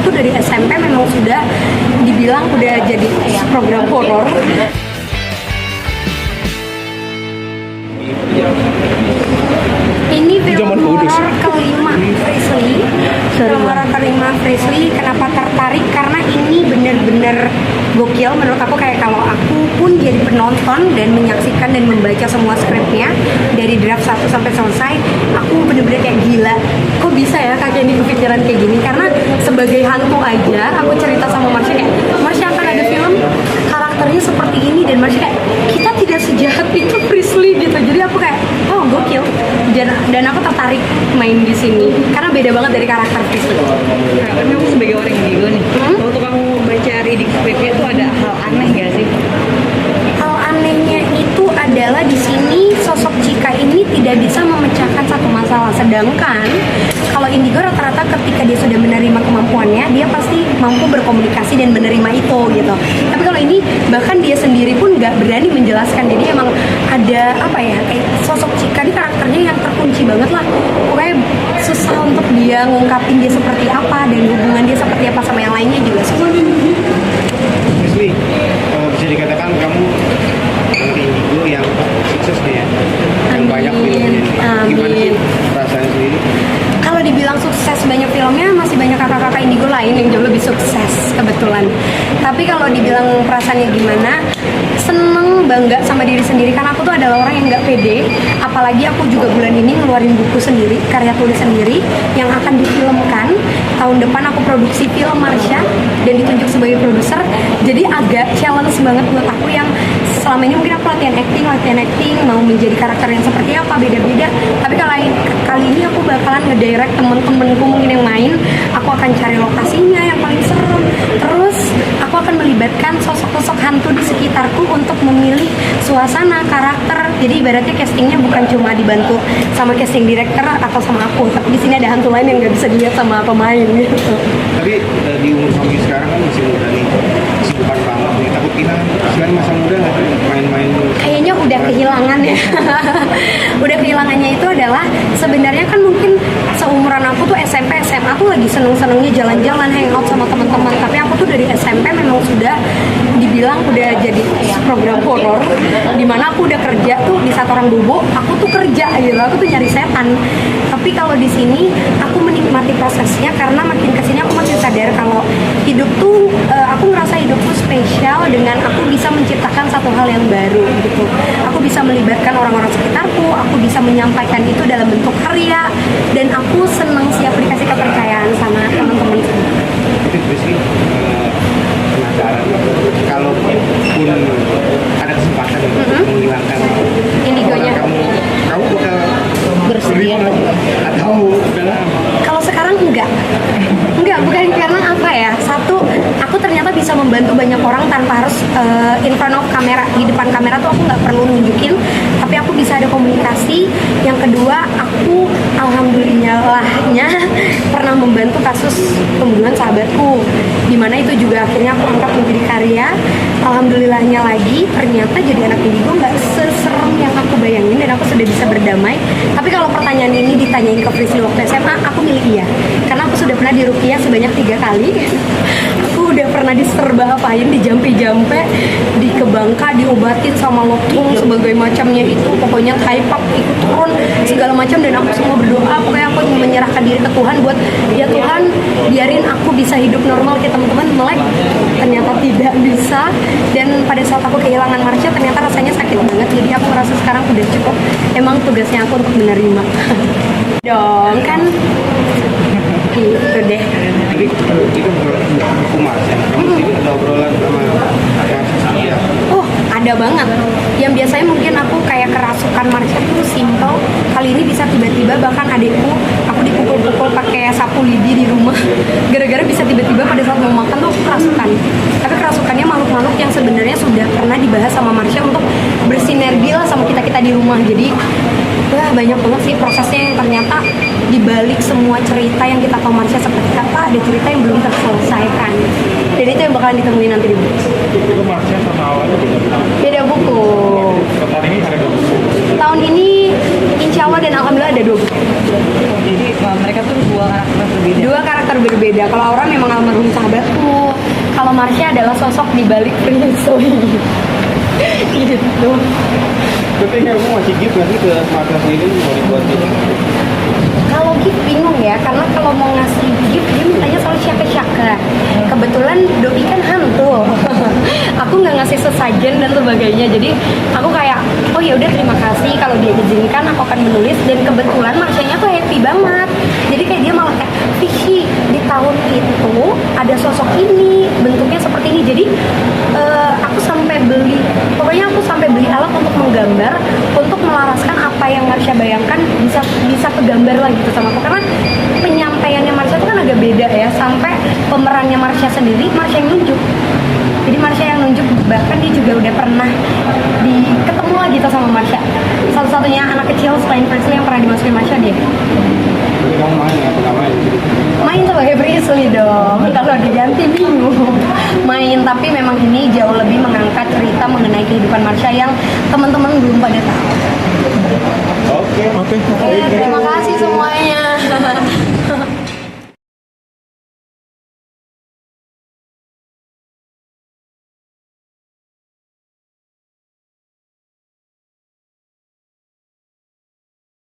tuh dari SMP memang sudah dibilang udah jadi program horor. Ini film horor kelima Frisley. Horor kelima Frisley. Kenapa tertarik? Karena ini bener-bener gokil menurut aku. Kayak kalau aku pun jadi penonton dan menyaksikan dan membaca semua skripnya dari draft 1 sampai selesai, aku bener-bener kayak gila. Kok bisa ya kakek ini kepikiran kayak gini? Karena sebagai hantu aja, aku cerita sama Marsha kayak, Marsha akan ada film karakternya seperti ini, dan Marsha kayak, kita tidak sejahat itu Frisley gitu. Jadi aku kayak, oh gokil. Dan aku tertarik main di sini karena beda banget dari karakter Frisley. Kan kamu sebagai orang indigo nih, waktu kamu baca reading scriptnya tuh ada hal aneh gak sih? Hal anehnya itu adalah di sini sosok Chika ini tidak bisa memecahkan satu masalah, sedangkan kalau indigo rata-rata ketika dia sudah menerima kemampuannya, dia pasti mampu berkomunikasi dan menerima itu gitu. Tapi kalau ini bahkan dia sendiri pun nggak berani menjelaskan. Jadi emang ada apa ya, kayak sosok Chika ini karakternya yang terkunci banget lah. Pokoknya susah untuk dia ngungkapin dia seperti apa dan hubungan dia seperti apa sama yang lainnya juga susah. Frisley, bisa dikatakan kamu indigo yang sukses nih ya, yang banyak filmnya. Gimana sih perasaannya sendiri? Kalau dibilang sukses banyak filmnya, masih banyak kakak-kakak indigo lain yang jauh lebih sukses kebetulan. Tapi kalau dibilang perasaannya gimana, seneng, bangga sama diri sendiri. Karena aku tuh adalah orang yang nggak pede. Apalagi aku juga bulan ini ngeluarin buku sendiri, karya tulis sendiri yang akan difilmkan. Tahun depan aku produksi film Marsha dan ditunjuk sebagai produser. Jadi agak challenge banget buat aku yang selama ini mungkin aku latihan acting, mau menjadi karakter yang seperti apa, beda-beda. Tapi kali ini aku bakalan ngedirect temen-temenku mungkin yang main. Aku akan cari lokasinya yang paling serem. Terus aku akan melibatkan sosok-sosok hantu di sekitarku untuk memilih suasana, karakter. Jadi ibaratnya castingnya bukan cuma dibantu sama casting director atau sama aku, tapi di sini ada hantu lain yang nggak bisa dilihat sama pemain gitu. Tapi di umur kamu sekarang kan masih muda nih, kesibukan banget nih. Takut hilang selain masa muda nggak sih main-main? Kayaknya udah kehilangan ya. Udah kehilangannya itu adalah sebenarnya kan mungkin seumuran aku tuh SMP, SMA tuh lagi seneng-senengnya jalan-jalan, hangout sama teman-teman. Tapi aku tuh dari SMP memang sudah dibilang udah jadi program horor, dimana aku udah kerja tuh di saat orang bobo, aku tuh kerja gitu, aku tuh nyari setan. Tapi kalau di sini aku menikmati prosesnya karena makin kesini aku makin sadar kalau hidup tuh aku ngerasa hidup tuh spesial dengan aku bisa menciptakan satu hal yang baru gitu. Aku bisa melibatkan orang-orang sekitarku, aku bisa menyampaikan itu dalam bentuk karya, dan aku seneng siap dikasih kepercayaan sama teman-teman. Tapi Frisley, penasaran kalau pun ada kesempatan untuk menghilangkan Indigonya. kamu bakal Bersedia lagi atau udahlah? Kalau sekarang enggak, bukan karena apa ya. Satu, aku ternyata bisa membantu banyak orang tanpa harus in front of kamera. Di depan kamera tuh aku nggak perlu nunjukin, tapi aku bisa ada komunikasi. Yang kedua, aku alhamdulillahnya pernah membantu kasus pembunuhan sahabatku, dimana itu juga akhirnya aku angkat menjadi karya. Alhamdulillahnya lagi, ternyata jadi anak indigo nggak seserem yang aku bayangin, dan aku sudah bisa berdamai. Tapi kalau pertanyaan ini ditanyain ke Frisley waktu SMA, aku milih iya. Karena aku sudah pernah diruqyah sebanyak 3 kali. Aku udah pernah diserba apain, dijampe-jampe, dikebangka, diobatin sama lokung, sebagai macamnya itu. Pokoknya taipap, ikut turun, segala macam. Dan aku semua berdoa, pokoknya aku menyerahkan diri ke Tuhan buat, ya Tuhan, biarin aku bisa hidup normal kayak teman-teman. Melek, ternyata tidak bisa. Dan pada saat aku kehilangan Marsha, ternyata rasanya sakit banget. Jadi aku merasa sekarang udah cukup. Emang tugasnya aku untuk menerima. Dong, kan? Gitu deh. Jadi itu buku Marsha. Kamu sini ada obrolan sama Marsha ya? Oh, ada banget. Yang biasanya mungkin aku kayak kerasukan Marsha itu simple. Kali ini bisa tiba-tiba bahkan adikku, aku dipukul-pukul pakai sapu lidi di rumah. Gara-gara bisa tiba-tiba pada saat mau makan tuh aku kerasukan. Tapi kerasukannya makhluk-makhluk yang sebenarnya sudah pernah dibahas sama Marsha untuk bersinergi lah sama kita-kita di rumah. Jadi wah, banyak banget sih prosesnya yang ternyata dibalik semua cerita yang kita tahu Marsha seperti apa, ada cerita yang belum terselesaikan. Dan itu yang bakalan ditemuin nanti di buku. Itu Marsha sama awalnya Beda buku. tahun ini ada 2 buku. Tahun ini insya Allah dan alhamdulillah ada 2 buku. Jadi mereka tuh 2 karakter berbeda. 2 karakter berbeda. Kalau Aura memang almarhum Marsha adalah sosok di balik Prinsoi. Gitu. Tapi kamu masih gift nggak sih ke Martha sendiri mau dibuat gitu? Kalau gift bingung ya, karena kalau mau ngasih gift dia mintanya selalu syaka-syaka. Kebetulan Doi kan hantu. Aku nggak ngasih sesajen dan sebagainya. Jadi aku kayak, oh ya udah terima kasih kalau dia izinkan aku akan menulis. Dan kebetulan Marshanya tuh happy banget. Jadi kayak dia malah kayak, Vicky di tahun itu ada sosok ini, bentuknya seperti ini. Jadi aku sampai beli, pokoknya aku sampai beli alat untuk menggambar, untuk melaraskan apa yang Marsha bayangkan bisa kegambar lagi gitu sama aku, karena penyampaiannya Marsha itu kan agak beda ya, sampai pemerannya Marsha sendiri Marsha yang nunjuk. Jadi Marsha yang nunjuk, bahkan dia juga udah pernah ketemu lagi tuh sama Marsha. Satu-satunya anak kecil selain Presley yang pernah dimasukin Marsha dia. Tapi kamu main ya, pernah main gitu? Main sebagai Presley dong, kalau diganti bingung. Main, tapi memang ini jauh lebih mengangkat cerita mengenai kehidupan Marsha yang teman-teman belum pada tahu. Oke. Oke, terima kasih semuanya.